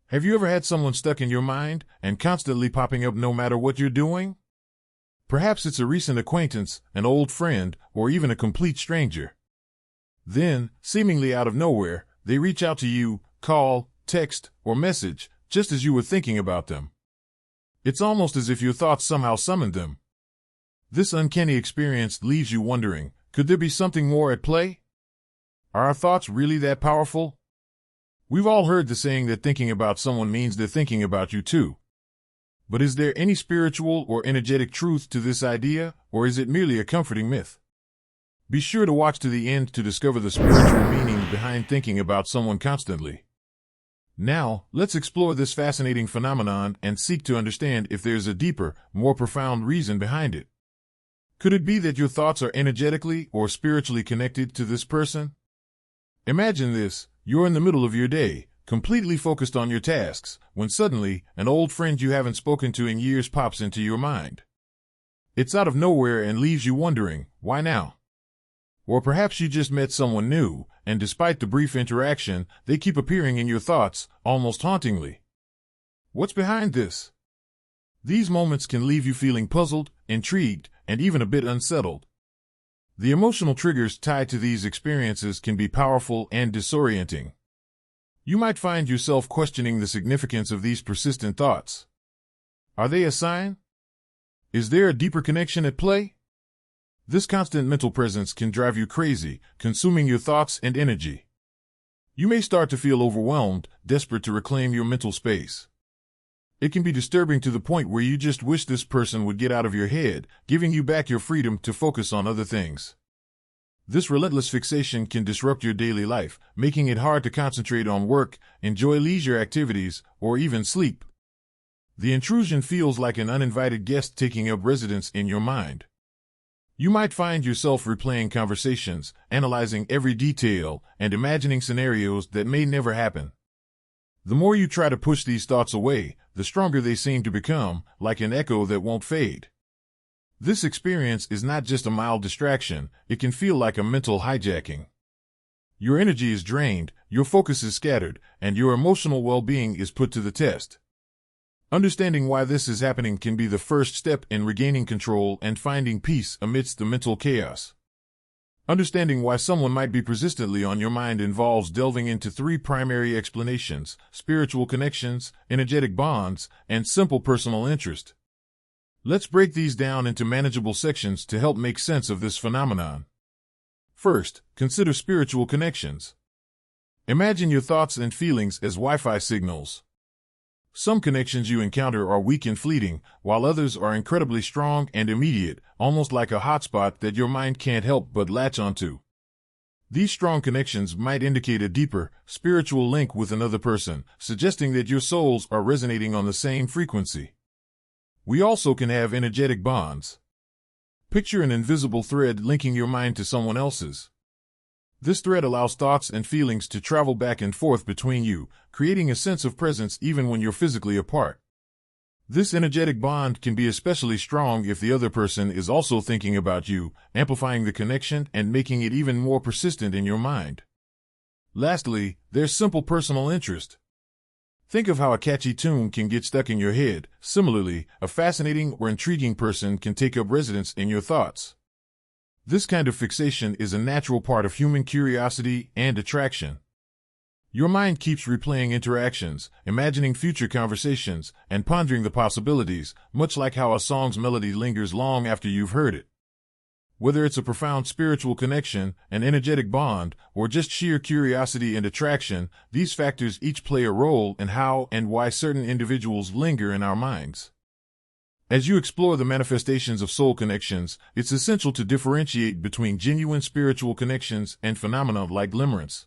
Have you ever had someone stuck in your mind and constantly popping up no matter what you're doing? Perhaps it's a recent acquaintance, an old friend, or even a complete stranger. Then, seemingly out of nowhere, they reach out to you, call, text, or message, just as you were thinking about them. It's almost as if your thoughts somehow summoned them. This uncanny experience leaves you wondering, could there be something more at play? Are our thoughts really that powerful? We've all heard the saying that thinking about someone means they're thinking about you too. But is there any spiritual or energetic truth to this idea, or is it merely a comforting myth? Be sure to watch to the end to discover the spiritual meaning behind thinking about someone constantly. Now, let's explore this fascinating phenomenon and seek to understand if there's a deeper, more profound reason behind it. Could it be that your thoughts are energetically or spiritually connected to this person? Imagine this: you're in the middle of your day, completely focused on your tasks, when suddenly, an old friend you haven't spoken to in years pops into your mind. It's out of nowhere and leaves you wondering, why now? Or perhaps you just met someone new, and despite the brief interaction, they keep appearing in your thoughts, almost hauntingly. What's behind this? These moments can leave you feeling puzzled, intrigued, and even a bit unsettled. The emotional triggers tied to these experiences can be powerful and disorienting. You might find yourself questioning the significance of these persistent thoughts. Are they a sign? Is there a deeper connection at play? This constant mental presence can drive you crazy, consuming your thoughts and energy. You may start to feel overwhelmed, desperate to reclaim your mental space. It can be disturbing to the point where you just wish this person would get out of your head, giving you back your freedom to focus on other things. This relentless fixation can disrupt your daily life, making it hard to concentrate on work, enjoy leisure activities, or even sleep. The intrusion feels like an uninvited guest taking up residence in your mind. You might find yourself replaying conversations, analyzing every detail, and imagining scenarios that may never happen. The more you try to push these thoughts away, the stronger they seem to become, like an echo that won't fade. This experience is not just a mild distraction, it can feel like a mental hijacking. Your energy is drained, your focus is scattered, and your emotional well-being is put to the test. Understanding why this is happening can be the first step in regaining control and finding peace amidst the mental chaos. Understanding why someone might be persistently on your mind involves delving into three primary explanations: spiritual connections, energetic bonds, and simple personal interest. Let's break these down into manageable sections to help make sense of this phenomenon. First, consider spiritual connections. Imagine your thoughts and feelings as Wi-Fi signals. Some connections you encounter are weak and fleeting, while others are incredibly strong and immediate, almost like a hotspot that your mind can't help but latch onto. These strong connections might indicate a deeper, spiritual link with another person, suggesting that your souls are resonating on the same frequency. We also can have energetic bonds. Picture an invisible thread linking your mind to someone else's. This thread allows thoughts and feelings to travel back and forth between you, creating a sense of presence even when you're physically apart. This energetic bond can be especially strong if the other person is also thinking about you, amplifying the connection and making it even more persistent in your mind. Lastly, there's simple personal interest. Think of how a catchy tune can get stuck in your head. Similarly, a fascinating or intriguing person can take up residence in your thoughts. This kind of fixation is a natural part of human curiosity and attraction. Your mind keeps replaying interactions, imagining future conversations, and pondering the possibilities, much like how a song's melody lingers long after you've heard it. Whether it's a profound spiritual connection, an energetic bond, or just sheer curiosity and attraction, these factors each play a role in how and why certain individuals linger in our minds. As you explore the manifestations of soul connections, it's essential to differentiate between genuine spiritual connections and phenomena like limerence.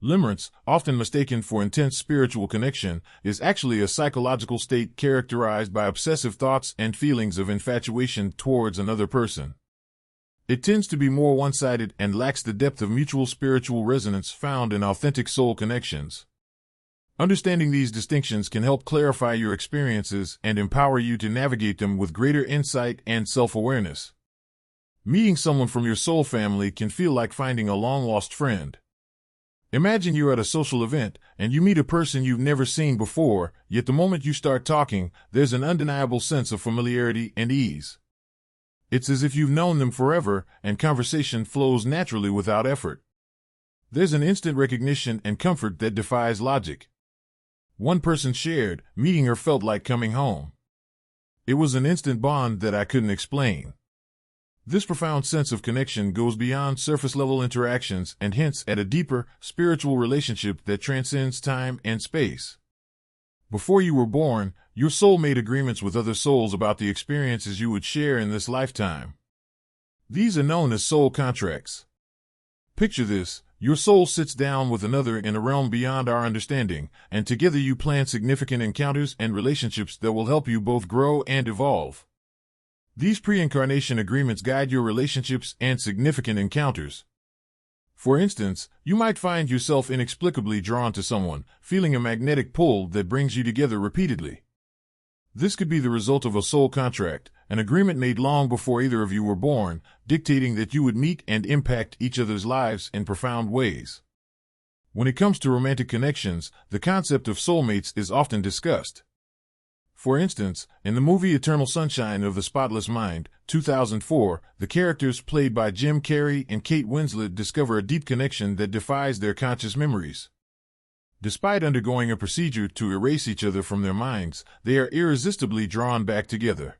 Limerence, often mistaken for intense spiritual connection, is actually a psychological state characterized by obsessive thoughts and feelings of infatuation towards another person. It tends to be more one-sided and lacks the depth of mutual spiritual resonance found in authentic soul connections. Understanding these distinctions can help clarify your experiences and empower you to navigate them with greater insight and self-awareness. Meeting someone from your soul family can feel like finding a long-lost friend. Imagine you're at a social event and you meet a person you've never seen before, yet the moment you start talking, there's an undeniable sense of familiarity and ease. It's as if you've known them forever and conversation flows naturally without effort. There's an instant recognition and comfort that defies logic. One person shared, meeting her felt like coming home. It was an instant bond that I couldn't explain. This profound sense of connection goes beyond surface-level interactions and hints at a deeper, spiritual relationship that transcends time and space. Before you were born, your soul made agreements with other souls about the experiences you would share in this lifetime. These are known as soul contracts. Picture this: your soul sits down with another in a realm beyond our understanding, and together you plan significant encounters and relationships that will help you both grow and evolve. These pre-incarnation agreements guide your relationships and significant encounters. For instance, you might find yourself inexplicably drawn to someone, feeling a magnetic pull that brings you together repeatedly. This could be the result of a soul contract, an agreement made long before either of you were born, dictating that you would meet and impact each other's lives in profound ways. When it comes to romantic connections, the concept of soulmates is often discussed. For instance, in the movie Eternal Sunshine of the Spotless Mind, 2004, the characters played by Jim Carrey and Kate Winslet discover a deep connection that defies their conscious memories. Despite undergoing a procedure to erase each other from their minds, they are irresistibly drawn back together.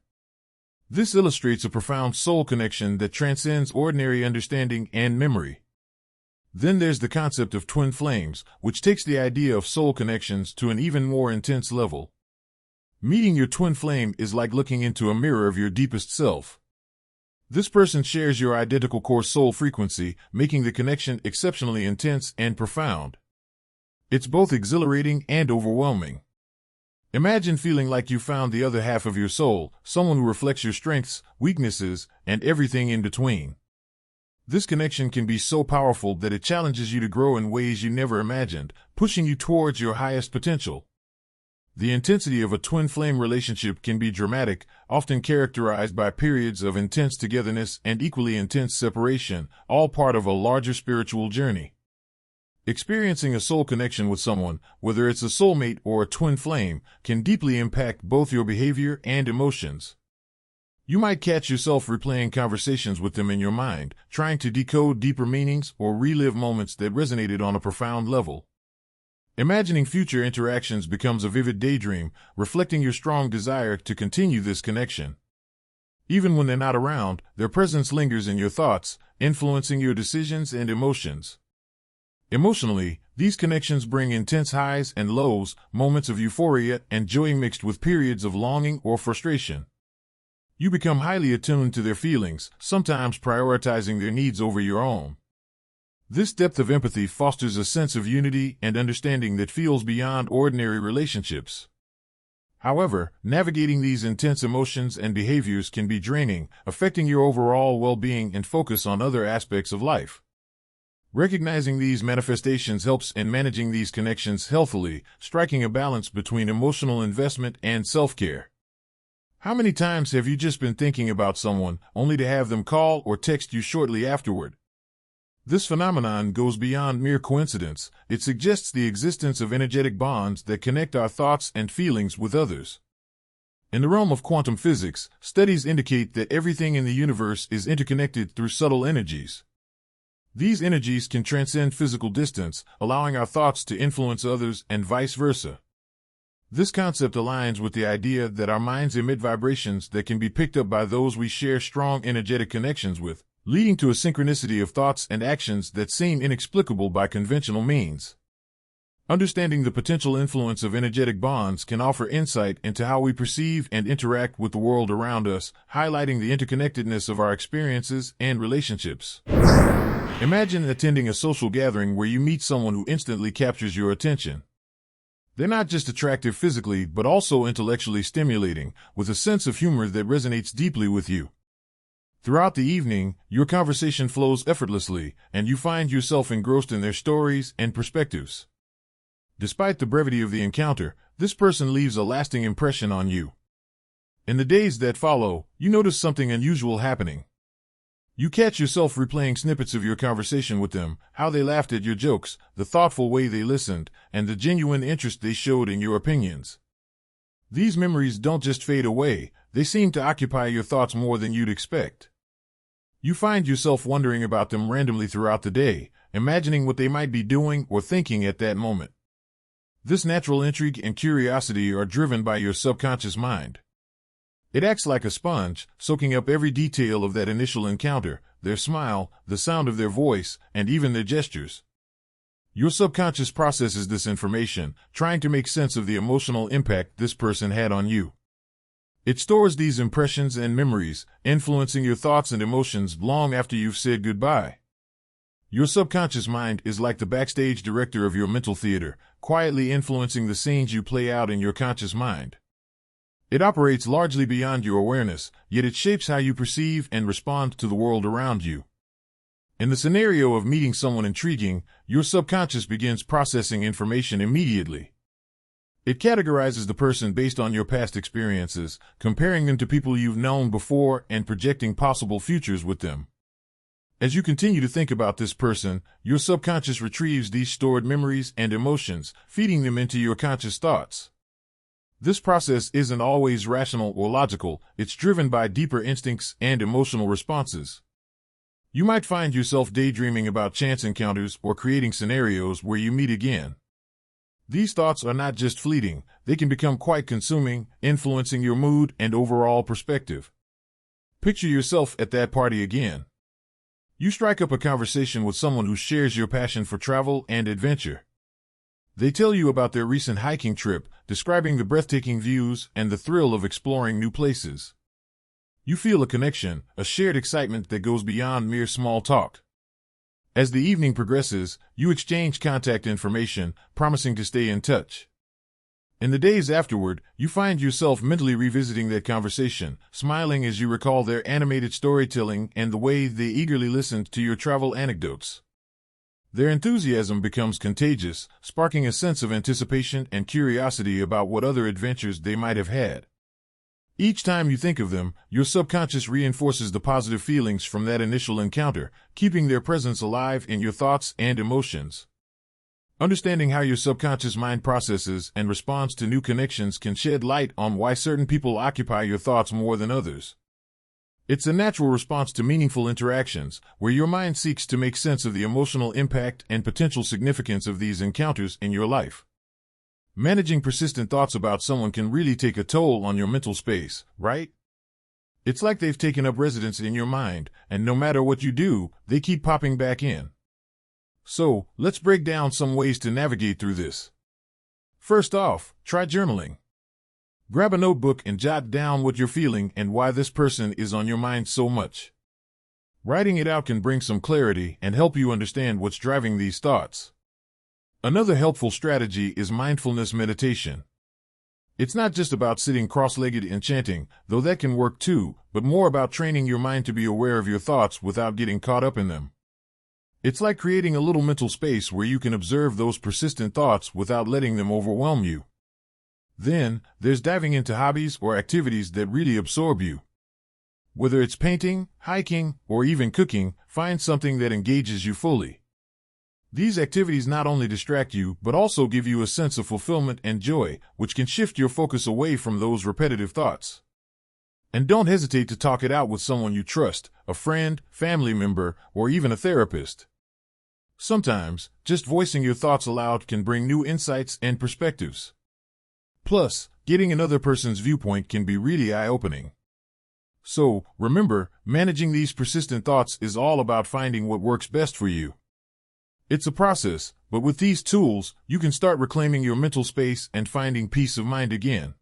This illustrates a profound soul connection that transcends ordinary understanding and memory. Then there's the concept of twin flames, which takes the idea of soul connections to an even more intense level. Meeting your twin flame is like looking into a mirror of your deepest self. This person shares your identical core soul frequency, making the connection exceptionally intense and profound. It's both exhilarating and overwhelming. Imagine feeling like you found the other half of your soul, someone who reflects your strengths, weaknesses, and everything in between. This connection can be so powerful that it challenges you to grow in ways you never imagined, pushing you towards your highest potential. The intensity of a twin flame relationship can be dramatic, often characterized by periods of intense togetherness and equally intense separation, all part of a larger spiritual journey. Experiencing a soul connection with someone, whether it's a soulmate or a twin flame, can deeply impact both your behavior and emotions. You might catch yourself replaying conversations with them in your mind, trying to decode deeper meanings or relive moments that resonated on a profound level. Imagining future interactions becomes a vivid daydream, reflecting your strong desire to continue this connection. Even when they're not around, their presence lingers in your thoughts, influencing your decisions and emotions. Emotionally, these connections bring intense highs and lows, moments of euphoria and joy mixed with periods of longing or frustration. You become highly attuned to their feelings, sometimes prioritizing their needs over your own. This depth of empathy fosters a sense of unity and understanding that feels beyond ordinary relationships. However, navigating these intense emotions and behaviors can be draining, affecting your overall well-being and focus on other aspects of life. Recognizing these manifestations helps in managing these connections healthily, striking a balance between emotional investment and self-care. How many times have you just been thinking about someone, only to have them call or text you shortly afterward? This phenomenon goes beyond mere coincidence. It suggests the existence of energetic bonds that connect our thoughts and feelings with others. In the realm of quantum physics, studies indicate that everything in the universe is interconnected through subtle energies. These energies can transcend physical distance, allowing our thoughts to influence others and vice versa. This concept aligns with the idea that our minds emit vibrations that can be picked up by those we share strong energetic connections with, leading to a synchronicity of thoughts and actions that seem inexplicable by conventional means. Understanding the potential influence of energetic bonds can offer insight into how we perceive and interact with the world around us, highlighting the interconnectedness of our experiences and relationships. Imagine attending a social gathering where you meet someone who instantly captures your attention. They're not just attractive physically, but also intellectually stimulating, with a sense of humor that resonates deeply with you. Throughout the evening, your conversation flows effortlessly, and you find yourself engrossed in their stories and perspectives. Despite the brevity of the encounter, this person leaves a lasting impression on you. In the days that follow, you notice something unusual happening. You catch yourself replaying snippets of your conversation with them, how they laughed at your jokes, the thoughtful way they listened, and the genuine interest they showed in your opinions. These memories don't just fade away, they seem to occupy your thoughts more than you'd expect. You find yourself wondering about them randomly throughout the day, imagining what they might be doing or thinking at that moment. This natural intrigue and curiosity are driven by your subconscious mind. It acts like a sponge, soaking up every detail of that initial encounter, their smile, the sound of their voice, and even their gestures. Your subconscious processes this information, trying to make sense of the emotional impact this person had on you. It stores these impressions and memories, influencing your thoughts and emotions long after you've said goodbye. Your subconscious mind is like the backstage director of your mental theater, quietly influencing the scenes you play out in your conscious mind. It operates largely beyond your awareness, yet it shapes how you perceive and respond to the world around you. In the scenario of meeting someone intriguing, your subconscious begins processing information immediately. It categorizes the person based on your past experiences, comparing them to people you've known before and projecting possible futures with them. As you continue to think about this person, your subconscious retrieves these stored memories and emotions, feeding them into your conscious thoughts. This process isn't always rational or logical, it's driven by deeper instincts and emotional responses. You might find yourself daydreaming about chance encounters or creating scenarios where you meet again. These thoughts are not just fleeting, they can become quite consuming, influencing your mood and overall perspective. Picture yourself at that party again. You strike up a conversation with someone who shares your passion for travel and adventure. They tell you about their recent hiking trip, describing the breathtaking views and the thrill of exploring new places. You feel a connection, a shared excitement that goes beyond mere small talk. As the evening progresses, you exchange contact information, promising to stay in touch. In the days afterward, you find yourself mentally revisiting that conversation, smiling as you recall their animated storytelling and the way they eagerly listened to your travel anecdotes. Their enthusiasm becomes contagious, sparking a sense of anticipation and curiosity about what other adventures they might have had. Each time you think of them, your subconscious reinforces the positive feelings from that initial encounter, keeping their presence alive in your thoughts and emotions. Understanding how your subconscious mind processes and responds to new connections can shed light on why certain people occupy your thoughts more than others. It's a natural response to meaningful interactions, where your mind seeks to make sense of the emotional impact and potential significance of these encounters in your life. Managing persistent thoughts about someone can really take a toll on your mental space, right? It's like they've taken up residence in your mind, and no matter what you do, they keep popping back in. So, let's break down some ways to navigate through this. First off, try journaling. Grab a notebook and jot down what you're feeling and why this person is on your mind so much. Writing it out can bring some clarity and help you understand what's driving these thoughts. Another helpful strategy is mindfulness meditation. It's not just about sitting cross-legged and chanting, though that can work too, but more about training your mind to be aware of your thoughts without getting caught up in them. It's like creating a little mental space where you can observe those persistent thoughts without letting them overwhelm you. Then, there's diving into hobbies or activities that really absorb you. Whether it's painting, hiking, or even cooking, find something that engages you fully. These activities not only distract you, but also give you a sense of fulfillment and joy, which can shift your focus away from those repetitive thoughts. And don't hesitate to talk it out with someone you trust, a friend, family member, or even a therapist. Sometimes, just voicing your thoughts aloud can bring new insights and perspectives. Plus, getting another person's viewpoint can be really eye-opening. So, remember, managing these persistent thoughts is all about finding what works best for you. It's a process, but with these tools, you can start reclaiming your mental space and finding peace of mind again.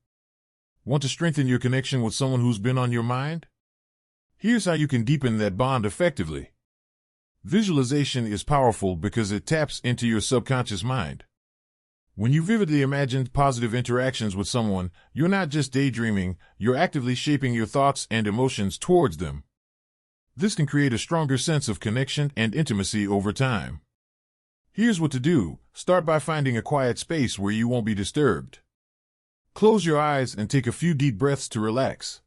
Want to strengthen your connection with someone who's been on your mind? Here's how you can deepen that bond effectively. Visualization is powerful because it taps into your subconscious mind. When you vividly imagine positive interactions with someone, you're not just daydreaming, you're actively shaping your thoughts and emotions towards them. This can create a stronger sense of connection and intimacy over time. Here's what to do. Start by finding a quiet space where you won't be disturbed. Close your eyes and take a few deep breaths to relax.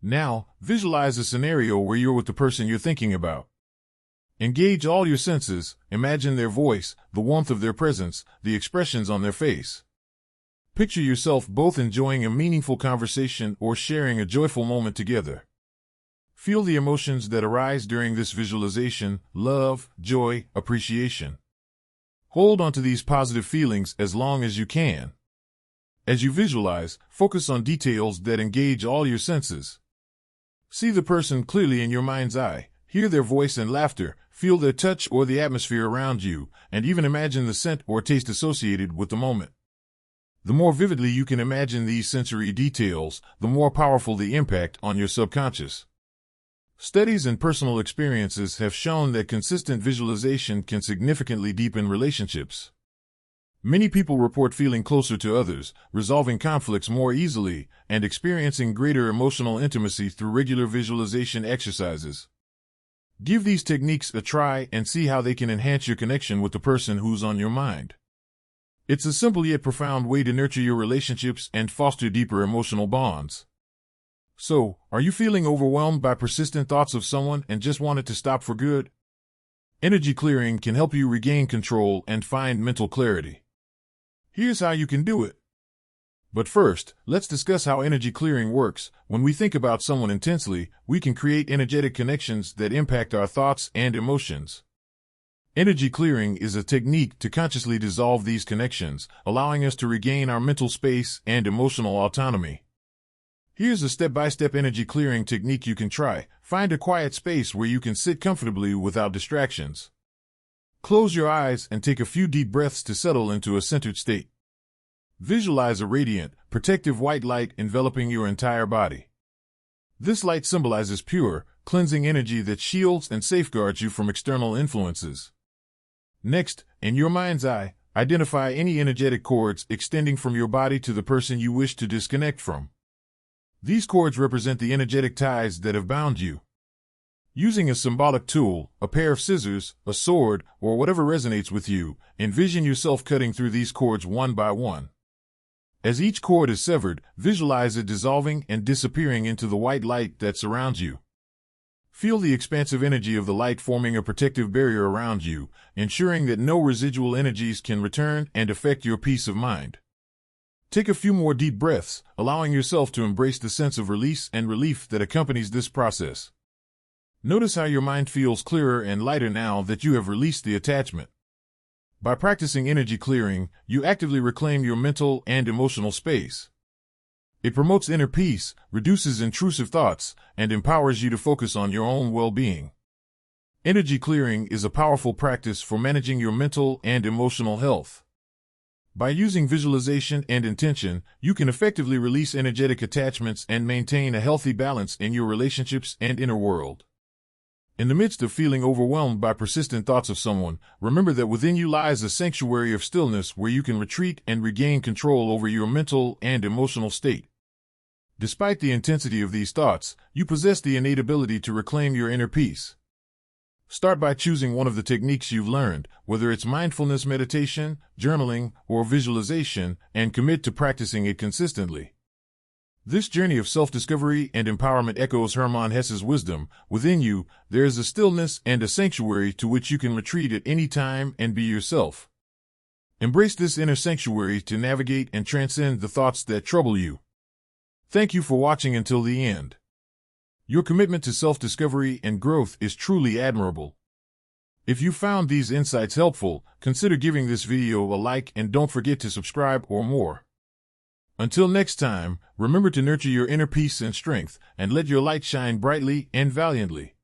Now, visualize a scenario where you're with the person you're thinking about. Engage all your senses, imagine their voice, the warmth of their presence, the expressions on their face. Picture yourself both enjoying a meaningful conversation or sharing a joyful moment together. Feel the emotions that arise during this visualization: love, joy, appreciation. Hold on to these positive feelings as long as you can. As you visualize, focus on details that engage all your senses. See the person clearly in your mind's eye, hear their voice and laughter, feel their touch or the atmosphere around you, and even imagine the scent or taste associated with the moment. The more vividly you can imagine these sensory details, the more powerful the impact on your subconscious. Studies and personal experiences have shown that consistent visualization can significantly deepen relationships. Many people report feeling closer to others, resolving conflicts more easily, and experiencing greater emotional intimacy through regular visualization exercises. Give these techniques a try and see how they can enhance your connection with the person who's on your mind. It's a simple yet profound way to nurture your relationships and foster deeper emotional bonds. So, are you feeling overwhelmed by persistent thoughts of someone and just want it to stop for good? Energy clearing can help you regain control and find mental clarity. Here's how you can do it. But first, let's discuss how energy clearing works. When we think about someone intensely, we can create energetic connections that impact our thoughts and emotions. Energy clearing is a technique to consciously dissolve these connections, allowing us to regain our mental space and emotional autonomy. Here's a step-by-step energy clearing technique you can try. Find a quiet space where you can sit comfortably without distractions. Close your eyes and take a few deep breaths to settle into a centered state. Visualize a radiant, protective white light enveloping your entire body. This light symbolizes pure, cleansing energy that shields and safeguards you from external influences. Next, in your mind's eye, identify any energetic cords extending from your body to the person you wish to disconnect from. These cords represent the energetic ties that have bound you. Using a symbolic tool, a pair of scissors, a sword, or whatever resonates with you, envision yourself cutting through these cords one by one. As each cord is severed, visualize it dissolving and disappearing into the white light that surrounds you. Feel the expansive energy of the light forming a protective barrier around you, ensuring that no residual energies can return and affect your peace of mind. Take a few more deep breaths, allowing yourself to embrace the sense of release and relief that accompanies this process. Notice how your mind feels clearer and lighter now that you have released the attachment. By practicing energy clearing, you actively reclaim your mental and emotional space. It promotes inner peace, reduces intrusive thoughts, and empowers you to focus on your own well-being. Energy clearing is a powerful practice for managing your mental and emotional health. By using visualization and intention, you can effectively release energetic attachments and maintain a healthy balance in your relationships and inner world. In the midst of feeling overwhelmed by persistent thoughts of someone, remember that within you lies a sanctuary of stillness where you can retreat and regain control over your mental and emotional state. Despite the intensity of these thoughts, you possess the innate ability to reclaim your inner peace. Start by choosing one of the techniques you've learned, whether it's mindfulness meditation, journaling, or visualization, and commit to practicing it consistently. This journey of self-discovery and empowerment echoes Hermann Hesse's wisdom. Within you, there is a stillness and a sanctuary to which you can retreat at any time and be yourself. Embrace this inner sanctuary to navigate and transcend the thoughts that trouble you. Thank you for watching until the end. Your commitment to self-discovery and growth is truly admirable. If you found these insights helpful, consider giving this video a like and don't forget to subscribe or more. Until next time, remember to nurture your inner peace and strength, and let your light shine brightly and valiantly.